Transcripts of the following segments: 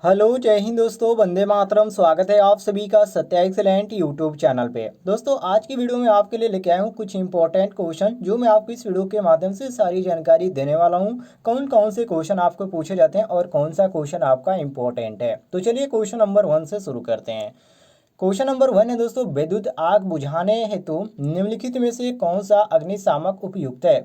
Hello जय हिंद दोस्तों, वंदे मातरम। स्वागत है आप सभी का सत्या एक्सेलेंट यूट्यूब चैनल पे। दोस्तों आज की वीडियो में आपके लिए लेके आया हूँ कुछ इंपॉर्टेंट क्वेश्चन जो मैं आपको इस वीडियो के माध्यम से सारी जानकारी देने वाला हूँ। कौन कौन से क्वेश्चन आपको पूछे जाते हैं और कौन सा क्वेश्चन आपका इंपॉर्टेंट है। तो चलिए क्वेश्चन नंबर 1 से शुरू करते हैं। क्वेश्चन नंबर 1 है दोस्तों, विद्युत आग बुझाने हेतु निम्नलिखित में से कौन सा अग्निशामक उपयुक्त है।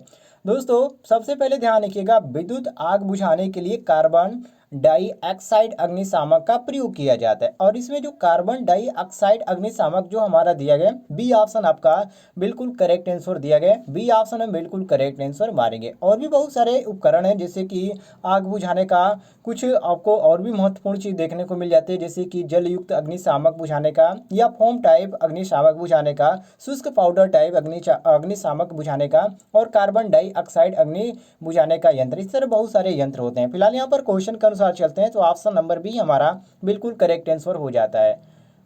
दोस्तों सबसे पहले ध्यान रखिएगा, विद्युत आग बुझाने के लिए कार्बन डाइऑक्साइड अग्निशामक का प्रयोग किया जाता है। और इसमें जो कार्बन डाइऑक्साइड अग्निशामक जो हमारा दिया गया, बी ऑप्शन आपका बिल्कुल करेक्ट आंसर दिया गया। बी ऑप्शन हम बिल्कुल करेक्ट आंसर मारेंगे। और भी बहुत सारे उपकरण हैं जैसे कि आग बुझाने का कुछ आपको और भी महत्वपूर्ण चीज देखने को मिल जाती है, जैसे कि जल युक्त अग्निशामक बुझाने का, या फोम टाइप अग्निशामक बुझाने का, शुष्क पाउडर टाइप अग्निशामक बुझाने का, और कार्बन डाइऑक्साइड अग्नि बुझाने का यंत्र। इस तरह बहुत सारे यंत्र होते हैं। फिलहाल यहाँ पर क्वेश्चन के अनुसार चलते हैं तो ऑप्शन नंबर बी हमारा बिल्कुल करेक्ट आंसर हो जाता है।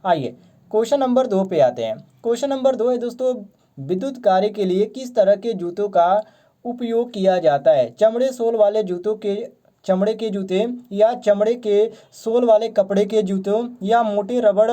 आइए क्वेश्चन नंबर 2 पे आते हैं। क्वेश्चन नंबर 2 है दोस्तों, विद्युत कार्य के लिए किस तरह के जूतों का उपयोग किया जाता है। चमड़े सोल वाले जूतों के चमड़े के जूते, या चमड़े के सोल वाले कपड़े के जूतों, या मोटे रबड़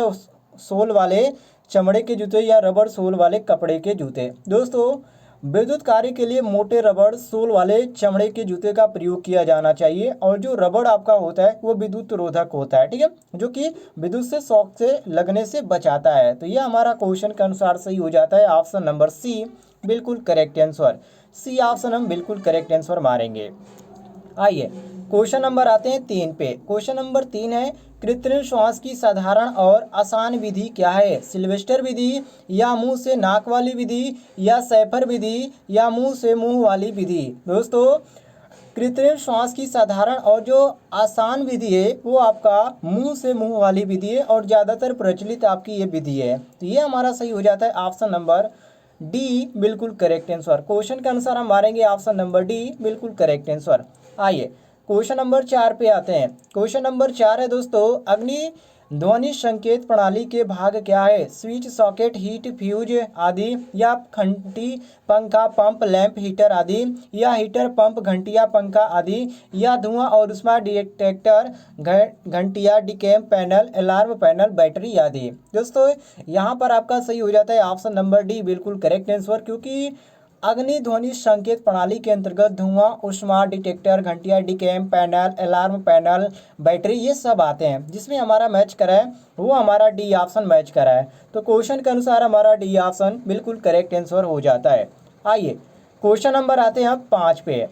सोल वाले चमड़े के जूते, या रबड़ सोल वाले कपड़े के जूते। दोस्तों विद्युत कार्य के लिए मोटे रबड़ सोल वाले चमड़े के जूते का प्रयोग किया जाना चाहिए। और जो रबड़ आपका होता है वो विद्युत रोधक होता है, ठीक है, जो कि विद्युत से शॉक से लगने से बचाता है। तो ये हमारा क्वेश्चन के अनुसार सही हो जाता है। ऑप्शन नंबर सी बिल्कुल करेक्ट आंसर। सी ऑप्शन हम बिल्कुल करेक्ट आंसर मारेंगे। आइए क्वेश्चन नंबर आते हैं 3 पे। क्वेश्चन नंबर 3 है, कृत्रिम श्वास की साधारण और आसान विधि क्या है। सिल्वेस्टर विधि, या मुंह से नाक वाली विधि, या सैफर विधि, या मुंह से मुंह वाली विधि। दोस्तों कृत्रिम श्वास की साधारण और जो आसान विधि है वो आपका मुंह से मुंह वाली विधि है, और ज़्यादातर प्रचलित आपकी ये विधि है। तो ये हमारा सही हो जाता है ऑप्शन नंबर डी बिल्कुल करेक्ट आंसर। क्वेश्चन के अनुसार हम मारेंगे ऑप्शन नंबर डी बिल्कुल करेक्ट आंसर। आइए क्वेश्चन नंबर 4 पे आते हैं। क्वेश्चन नंबर 4 है दोस्तों, अग्नि ध्वनि संकेत प्रणाली के भाग क्या है। स्विच, सॉकेट, हीट फ्यूज आदि, या घंटी, पंखा, पंप, लैंप, हीटर आदि, या हीटर, पंप, घंटिया, पंखा आदि, या धुआं और उष्मा डिटेक्टर, घंटिया, डिकेम पैनल, अलार्म पैनल, बैटरी आदि। दोस्तों यहाँ पर आपका सही हो जाता है ऑप्शन नंबर डी बिल्कुल करेक्ट आंसर, क्योंकि अग्नि ध्वनि संकेत प्रणाली के अंतर्गत धुआं, उष्मा डिटेक्टर, घंटिया, डिकेम पैनल, अलार्म पैनल, बैटरी ये सब आते हैं। जिसमें हमारा मैच करा है वो हमारा डी ऑप्शन मैच करा है। तो क्वेश्चन के अनुसार हमारा डी ऑप्शन बिल्कुल करेक्ट आंसर हो जाता है। आइए क्वेश्चन नंबर आते हैं 5 पे।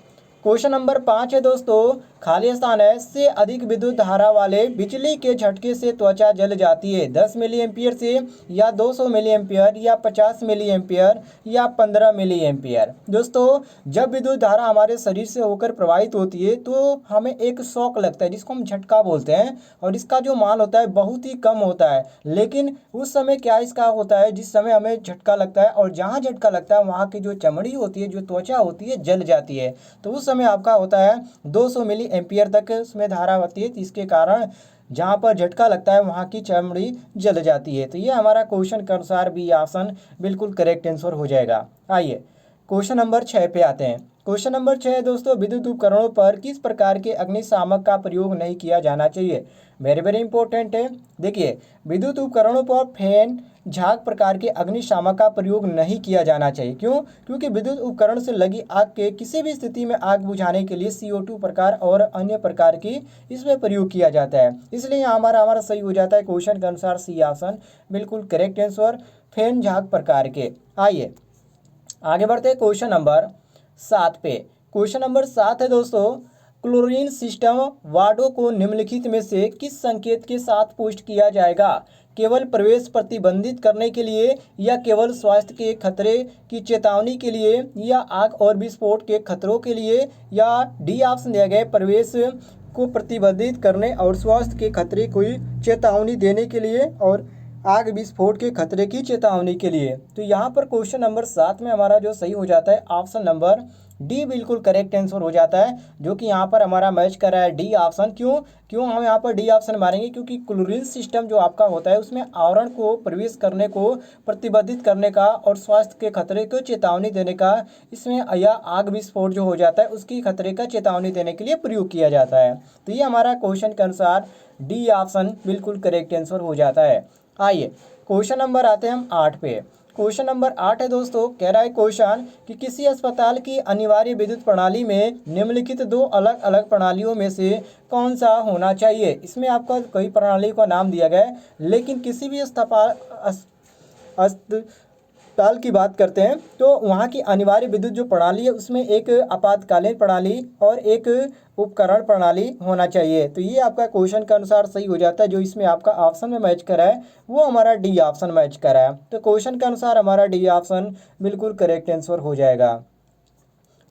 क्वेश्चन नंबर 5 है दोस्तों, खाली स्थान है से अधिक विद्युत धारा वाले बिजली के झटके से त्वचा जल जाती है। 10 मिली एम्पियर से, या 200 मिली एम्पियर, या 50 मिली एम्पियर, या 15 मिली एम्पियर। दोस्तों जब विद्युत धारा हमारे शरीर से होकर प्रवाहित होती है तो हमें एक शॉक लगता है जिसको हम झटका बोलते हैं, और इसका जो मान होता है बहुत ही कम होता है। लेकिन उस समय क्या इसका होता है, जिस समय हमें झटका लगता है और जहाँ झटका लगता है वहाँ की जो चमड़ी होती है, जो त्वचा होती है, जल जाती है। तो उस समय आपका होता है 200 मिली एम्पियर तक उसमें धारा होती है, जिसके कारण जहाँ पर झटका लगता है वहाँ की चमड़ी जल जाती है। तो ये हमारा क्वेश्चन के अनुसार बी ऑप्शन बिल्कुल करेक्ट आंसर हो जाएगा। आइए क्वेश्चन नंबर 6 पे आते हैं। क्वेश्चन नंबर 6 है दोस्तों, विद्युत उपकरणों पर किस प्रकार के अग्निशामक का प्रयोग नहीं किया जाना चाहिए। वेरी वेरी इंपॉर्टेंट है। देखिए विद्युत उपकरणों पर फैन, झाग प्रकार के अग्निशामक का प्रयोग नहीं किया जाना चाहिए। क्यों? क्योंकि विद्युत उपकरण से लगी आग के किसी भी स्थिति में आग बुझाने के लिए CO2 प्रकार और अन्य प्रकार की इसमें प्रयोग किया जाता है। इसलिए हमारा सही हो जाता है क्वेश्चन के अनुसार सी ऑप्शन बिल्कुल करेक्ट आंसर, फैन झाग प्रकार के। आइए आगे बढ़ते हैं क्वेश्चन नंबर 7 पे। क्वेश्चन नंबर 7 है दोस्तों, क्लोरीन सिस्टम वार्डों को निम्नलिखित में से किस संकेत के साथ पुष्ट किया जाएगा। केवल प्रवेश प्रतिबंधित करने के लिए, या केवल स्वास्थ्य के खतरे की चेतावनी के लिए, या आग और विस्फोट के खतरों के लिए, या डी ऑप्शन दिया गया प्रवेश को प्रतिबंधित करने और स्वास्थ्य के खतरे को चेतावनी देने के लिए, और आग विस्फोट के खतरे की चेतावनी के लिए। तो यहाँ पर क्वेश्चन नंबर 7 में हमारा जो सही हो जाता है ऑप्शन नंबर डी बिल्कुल करेक्ट आंसर हो जाता है, जो कि यहाँ पर हमारा मैच कर रहा है डी ऑप्शन। क्यों क्यों हम यहाँ पर डी ऑप्शन मारेंगे? क्योंकि क्लोरीन सिस्टम जो आपका होता है उसमें आवरण को प्रवेश करने को प्रतिबंधित करने का और स्वास्थ्य के खतरे को चेतावनी देने का, इसमें या आग विस्फोट जो हो जाता है उसकी खतरे का चेतावनी देने के लिए प्रयोग किया जाता है। तो ये हमारा क्वेश्चन के अनुसार डी ऑप्शन बिल्कुल करेक्ट आंसर हो जाता है। आइए क्वेश्चन नंबर आते हैं हम 8 पे। क्वेश्चन नंबर 8 है दोस्तों, कह रहा है क्वेश्चन कि किसी अस्पताल की अनिवार्य विद्युत प्रणाली में निम्नलिखित दो अलग अलग प्रणालियों में से कौन सा होना चाहिए। इसमें आपका कई प्रणाली का नाम दिया गया है, लेकिन किसी भी अस्पताल की बात करते हैं तो वहाँ की अनिवार्य विद्युत जो प्रणाली है उसमें एक आपातकालीन प्रणाली और एक उपकरण प्रणाली होना चाहिए। तो ये आपका क्वेश्चन के अनुसार सही हो जाता है। जो इसमें आपका ऑप्शन में मैच करा है वो हमारा डी ऑप्शन मैच करा है। तो क्वेश्चन के अनुसार हमारा डी ऑप्शन बिल्कुल करेक्ट आंसर हो जाएगा।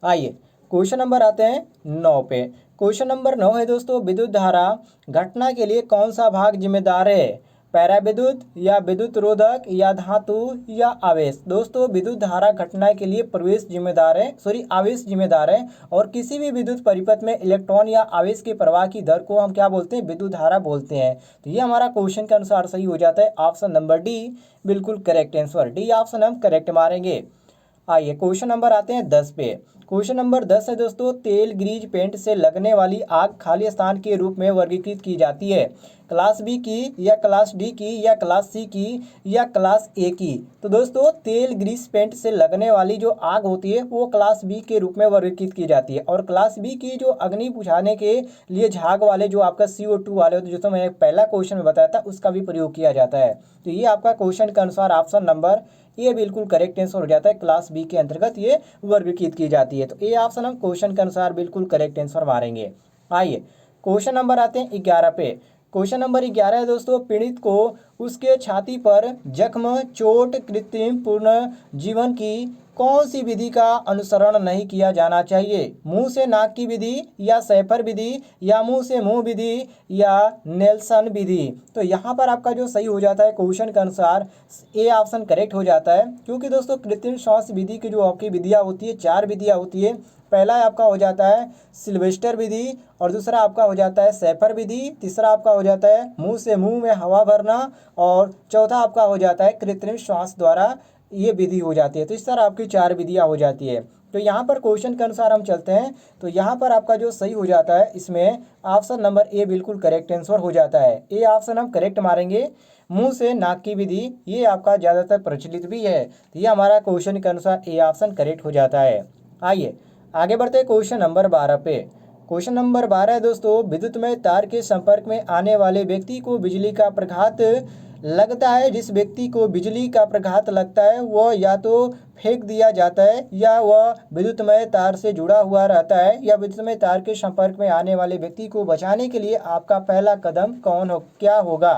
आइए क्वेश्चन नंबर आते हैं 9 पे। क्वेश्चन नंबर 9 है दोस्तों, विद्युत धारा घटना के लिए कौन सा भाग जिम्मेदार है? पैरा विद्युत या विद्युत रोधक या धातु या आवेश। दोस्तों विद्युत धारा घटना के लिए प्रवेश जिम्मेदार है, आवेश जिम्मेदार है। और किसी भी विद्युत परिपथ में इलेक्ट्रॉन या आवेश के प्रवाह की दर को हम क्या बोलते हैं? विद्युत धारा बोलते हैं। तो ये हमारा क्वेश्चन के अनुसार सही हो जाता है। ऑप्शन नंबर डी बिल्कुल करेक्ट आंसर, डी ऑप्शन हम करेक्ट मारेंगे। आइए क्वेश्चन नंबर आते हैं 10 पे। क्वेश्चन नंबर 10 है दोस्तों, तेल ग्रीज पेंट से लगने वाली आग खाली स्थान के रूप में वर्गीकृत की जाती है। क्लास बी की या क्लास डी की या क्लास सी की या क्लास ए की। तो दोस्तों तेल ग्रीस पेंट से लगने वाली जो आग होती है वो क्लास बी के रूप में वर्गीकृत की जाती है। और क्लास बी की जो अग्नि बुझाने के लिए झाग वाले जो आपका CO2 वाले होते हैं, जो तो मैं पहला क्वेश्चन में बताया था, उसका भी प्रयोग किया जाता है। तो ये आपका क्वेश्चन के अनुसार ऑप्शन नंबर ये बिल्कुल करेक्ट आंसर हो जाता है। क्लास बी के अंतर्गत ये वर्गीकृत की जाती है। तो ए ऑप्शन हम क्वेश्चन के अनुसार बिल्कुल करेक्ट आंसर मारेंगे। आइए क्वेश्चन नंबर आते हैं 11 पे। क्वेश्चन नंबर 11 है दोस्तों, पीड़ित को उसके छाती पर जख्म, चोट, कृत्रिम पुनर्जीवन की कौन सी विधि का अनुसरण नहीं किया जाना चाहिए? मुंह से नाक की विधि या सैफर विधि या मुंह से मुंह विधि या नेल्सन विधि। तो यहाँ पर आपका जो सही हो जाता है क्वेश्चन के अनुसार ए ऑप्शन करेक्ट हो जाता है। क्योंकि दोस्तों कृत्रिम श्वास विधि की जो आपकी विधियाँ होती है, 4 विधियाँ होती है। पहला आपका हो जाता है सिल्वेस्टर विधि, और दूसरा आपका हो जाता है सैफर विधि, तीसरा आपका हो जाता है मुंह से मुंह में हवा भरना, और चौथा आपका हो जाता है कृत्रिम श्वास द्वारा ये विधि हो जाती है। तो इस तरह आपकी 4 विधियाँ हो जाती है। तो यहाँ पर क्वेश्चन के अनुसार हम चलते हैं, तो यहाँ पर आपका जो सही हो जाता है इसमें ऑप्शन नंबर ए बिल्कुल करेक्ट आंसर हो जाता है। ए ऑप्शन हम करेक्ट मारेंगे। मुंह से नाक की विधि ये आपका ज़्यादातर प्रचलित भी है। तो ये हमारा क्वेश्चन के अनुसार ए ऑप्शन करेक्ट हो जाता है। आइए आगे बढ़ते हैं क्वेश्चन नंबर 12 पे। क्वेश्चन नंबर 12 है दोस्तों, विद्युतमय तार के संपर्क में आने वाले व्यक्ति को बिजली का प्रघात लगता है। जिस व्यक्ति को बिजली का प्रघात लगता है वह या तो फेंक दिया जाता है या वह विद्युतमय तार से जुड़ा हुआ रहता है। या विद्युतमय तार के संपर्क में आने वाले व्यक्ति को बचाने के लिए आपका पहला कदम क्या होगा?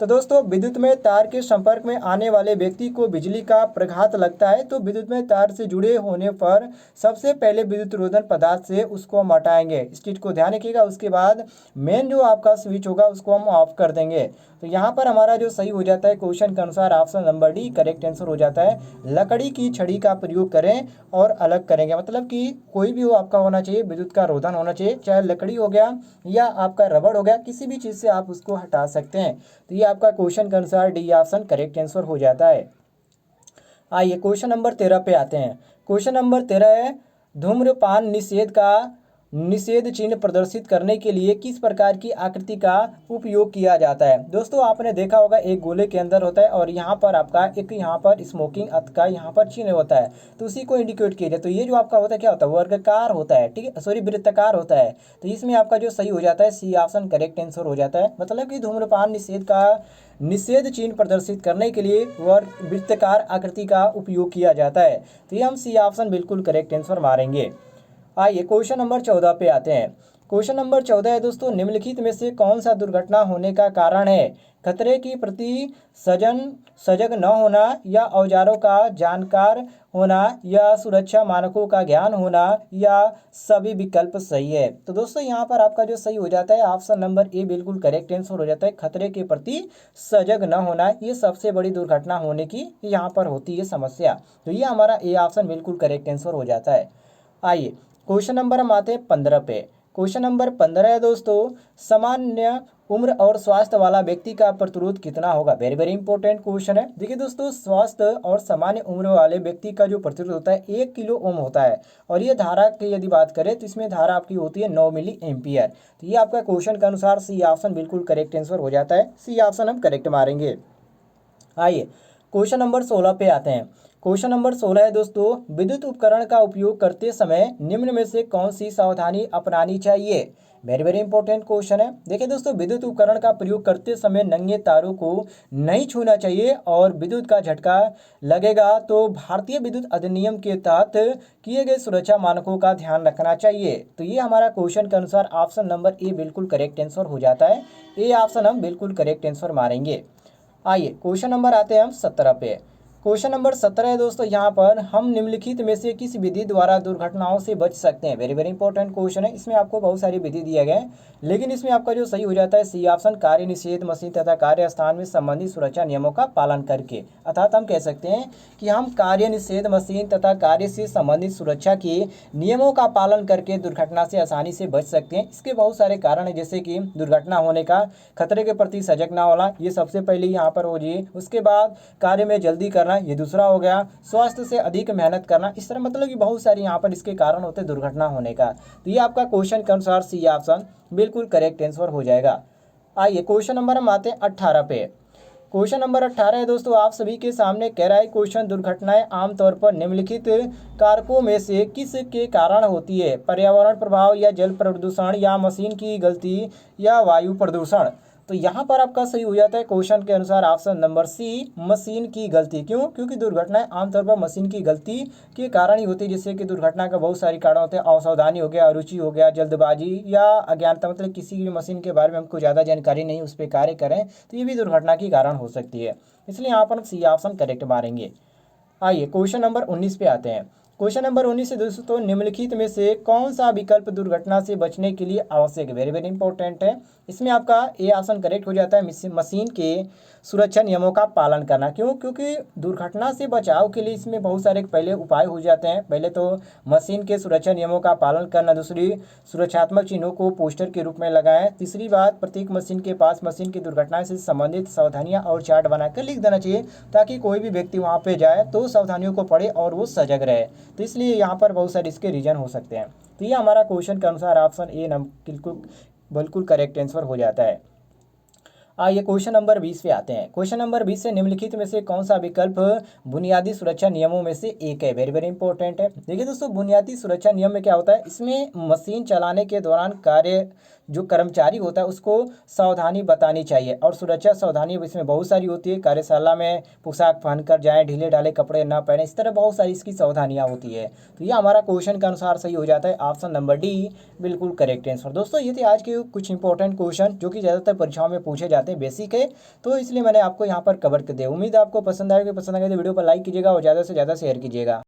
तो दोस्तों विद्युतमय तार के संपर्क में आने वाले व्यक्ति को बिजली का प्रघात लगता है तो विद्युतमय तार से जुड़े होने पर सबसे पहले विद्युत रोधन पदार्थ से उसको हम हटाएंगे। इस चीज़ को ध्यान रखिएगा। उसके बाद मेन जो आपका स्विच होगा उसको हम ऑफ कर देंगे। तो यहाँ पर हमारा जो सही हो जाता है क्वेश्चन के अनुसार option number D correct answer हो जाता है। लकड़ी की छड़ी का प्रयोग करें और अलग करेंगे, मतलब कि कोई भी वो आपका होना चाहिए, विद्युत का रोधन होना चाहिए, चाहे लकड़ी हो गया या आपका रबड़ हो गया, किसी भी चीज़ से आप उसको हटा सकते हैं। तो ये आपका क्वेश्चन के अनुसार डी ऑप्शन करेक्ट आंसर हो जाता है। आइए क्वेश्चन नंबर 13 पे आते हैं। क्वेश्चन नंबर 13 है, धूम्रपान निषेध का निषेध चिन्ह प्रदर्शित करने के लिए किस प्रकार की आकृति का उपयोग किया जाता है? दोस्तों आपने देखा होगा एक गोले के अंदर होता है और यहाँ पर आपका एक यहाँ पर स्मोकिंग अर्थ का यहाँ पर चिन्ह होता है, तो उसी को इंडिकेट किया जाए। तो ये जो आपका होता है क्या होता है? वर्गाकार होता है, ठीक है, सॉरी वृत्ताकार होता है। तो इसमें आपका जो सही हो जाता है सी ऑप्शन करेक्ट आंसर हो जाता है। मतलब कि धूम्रपान निषेध का निषेध चिन्ह प्रदर्शित करने के लिए वृत्ताकार आकृति का उपयोग किया जाता है। तो ये हम सी ऑप्शन बिल्कुल करेक्ट आंसर मारेंगे। आइए क्वेश्चन नंबर 14 पे आते हैं। क्वेश्चन नंबर 14 है दोस्तों, निम्नलिखित में से कौन सा दुर्घटना होने का कारण है? खतरे की प्रति सजग न होना या औजारों का जानकार होना या सुरक्षा मानकों का ज्ञान होना या सभी विकल्प सही है। तो दोस्तों यहाँ पर आपका जो सही हो जाता है ऑप्शन नंबर ए बिल्कुल करेक्ट आंसर हो जाता है। खतरे के प्रति सजग न होना ये सबसे बड़ी दुर्घटना होने की यहाँ पर होती है समस्या। तो ये हमारा ए ऑप्शन बिल्कुल करेक्ट आंसर हो जाता है। आइए क्वेश्चन नंबर हम आते हैं 15 पे। क्वेश्चन नंबर 15 है दोस्तों, सामान्य उम्र और स्वास्थ्य वाला व्यक्ति का प्रतिरोध कितना होगा। वेरी वेरी इंपॉर्टेंट क्वेश्चन है। देखिए दोस्तों, स्वास्थ्य और सामान्य उम्र वाले व्यक्ति का जो प्रतिरोध होता है 1 किलो ओम होता है, और ये धारा की यदि बात करें तो इसमें धारा आपकी होती है 9 मिली एम्पियर। तो ये आपका क्वेश्चन के अनुसार सी ऑप्शन बिल्कुल करेक्ट आंसर हो जाता है। सी ऑप्शन हम करेक्ट मारेंगे। आइए क्वेश्चन नंबर 16 पे आते हैं। क्वेश्चन नंबर 16 है दोस्तों, विद्युत उपकरण का उपयोग करते समय निम्न में से कौन सी सावधानी अपनानी चाहिए। वेरी वेरी इंपॉर्टेंट क्वेश्चन है। देखिए दोस्तों, विद्युत उपकरण का प्रयोग करते समय नंगे तारों को नहीं छूना चाहिए, और विद्युत का झटका लगेगा तो भारतीय विद्युत अधिनियम के तहत किए गए सुरक्षा मानकों का ध्यान रखना चाहिए। तो ये हमारा क्वेश्चन के अनुसार ऑप्शन नंबर ए बिल्कुल करेक्ट आंसर हो जाता है। ए ऑप्शन हम बिल्कुल करेक्ट आंसर मारेंगे। आइए क्वेश्चन नंबर आते हैं हम 17 पे। क्वेश्चन नंबर 17 है दोस्तों, यहाँ पर हम निम्नलिखित में से किस विधि द्वारा दुर्घटनाओं से बच सकते हैं। वेरी वेरी इंपॉर्टेंट क्वेश्चन है। इसमें आपको बहुत सारी विधि दिए गए हैं, लेकिन इसमें आपका जो सही हो जाता है सी ऑप्शन, कार्य निषेध मशीन तथा कार्य स्थान में संबंधित सुरक्षा नियमों का पालन करके। अर्थात हम कह सकते हैं कि हम कार्य निषेध मशीन तथा कार्य से संबंधित सुरक्षा के नियमों का पालन करके दुर्घटना से आसानी से बच सकते हैं। इसके बहुत सारे कारण हैं, जैसे कि दुर्घटना होने का खतरे के प्रति सजग ना होना, ये सबसे पहले यहाँ पर हो जी। उसके बाद कार्य में जल्दी करना, ये दूसरा हो गया। स्वास्थ्य से अधिक मेहनत करना, इस तरह मतलब कि बहुत सारे यहाँ पर इसके कारण होते हैं दुर्घटना होने का। तो ये आपका क्वेश्चन के अनुसार सी ऑप्शन बिल्कुल करेक्ट आंसर हो जाएगा। आइए क्वेश्चन नंबर हम आते हैं 18 पे। क्वेश्चन नंबर 18 है दोस्तों, आप सभी के सामने कह रहा है क्वेश्चन, दुर्घटनाएं आमतौर पर निम्नलिखित कारकों में से किस के कारण होती है। पर्यावरण प्रभाव, या जल प्रदूषण, या मशीन की गलती, या वायु प्रदूषण। तो यहाँ पर आपका सही हो जाता है क्वेश्चन के अनुसार ऑप्शन नंबर सी, मशीन की गलती। क्यों? क्योंकि दुर्घटनाएं आमतौर पर मशीन की गलती के कारण ही होती है। जैसे कि दुर्घटना का बहुत सारे कारण होते हैं, असावधानी हो गया, अरुचि हो गया, जल्दबाजी या अज्ञानता, मतलब किसी भी मशीन के बारे में हमको ज़्यादा जानकारी नहीं, उस पर कार्य करें, तो ये भी दुर्घटना के कारण हो सकती है। इसलिए यहाँ पर हम सी ऑप्शन करेक्ट मारेंगे। आइए क्वेश्चन नंबर 19 पे आते हैं। क्वेश्चन नंबर 19 से दोस्तों, निम्नलिखित में से कौन सा विकल्प दुर्घटना से बचने के लिए आवश्यक है। वेरी वेरी इंपॉर्टेंट है। इसमें आपका ए ऑप्शन करेक्ट हो जाता है, मशीन के सुरक्षा नियमों का पालन करना। क्यों? क्योंकि दुर्घटना से बचाव के लिए इसमें बहुत सारे पहले उपाय हो जाते हैं। पहले तो मशीन के सुरक्षा नियमों का पालन करना, दूसरी सुरक्षात्मक चिन्हों को पोस्टर के रूप में लगाएं, तीसरी बात प्रत्येक मशीन के पास मशीन की दुर्घटना से संबंधित सावधानियां और चार्ट बनाकर लिख देना चाहिए, ताकि कोई भी व्यक्ति वहां पे जाए तो सावधानियों को पढ़े और वो सजग रहे। तो इसलिए यहाँ पर बहुत सारे इसके रीजन हो सकते हैं। तो ये हमारा क्वेश्चन के अनुसार ऑप्शन ए बिल्कुल बिल्कुल करेक्ट आंसर हो जाता है। आइए क्वेश्चन नंबर 20 पे आते हैं। क्वेश्चन नंबर 20 से, निम्नलिखित में से कौन सा विकल्प बुनियादी सुरक्षा नियमों में से एक है। वेरी वेरी इंपॉर्टेंट है। देखिए दोस्तों, बुनियादी सुरक्षा नियम में क्या होता है, इसमें मशीन चलाने के दौरान कार्य जो कर्मचारी होता है उसको सावधानी बतानी चाहिए, और सुरक्षा सावधानी इसमें बहुत सारी होती है। कार्यशाला में पोशाक पहनकर जाएं, ढीले ढाले कपड़े ना पहने, इस तरह बहुत सारी इसकी सावधानियां होती है। तो ये हमारा क्वेश्चन के अनुसार सही हो जाता है, ऑप्शन नंबर डी बिल्कुल करेक्ट आंसर। दोस्तों ये थे आज के कुछ इंपॉर्टेंट क्वेश्चन जो कि ज़्यादातर परीक्षाओं में पूछे जाते हैं, बेसिक है, तो इसलिए मैंने आपको यहाँ पर कवर कर दिया। उम्मीद है आपको पसंद आएगा। पसंद आएगा तो वीडियो पर लाइक कीजिएगा और ज़्यादा से ज़्यादा शेयर कीजिएगा।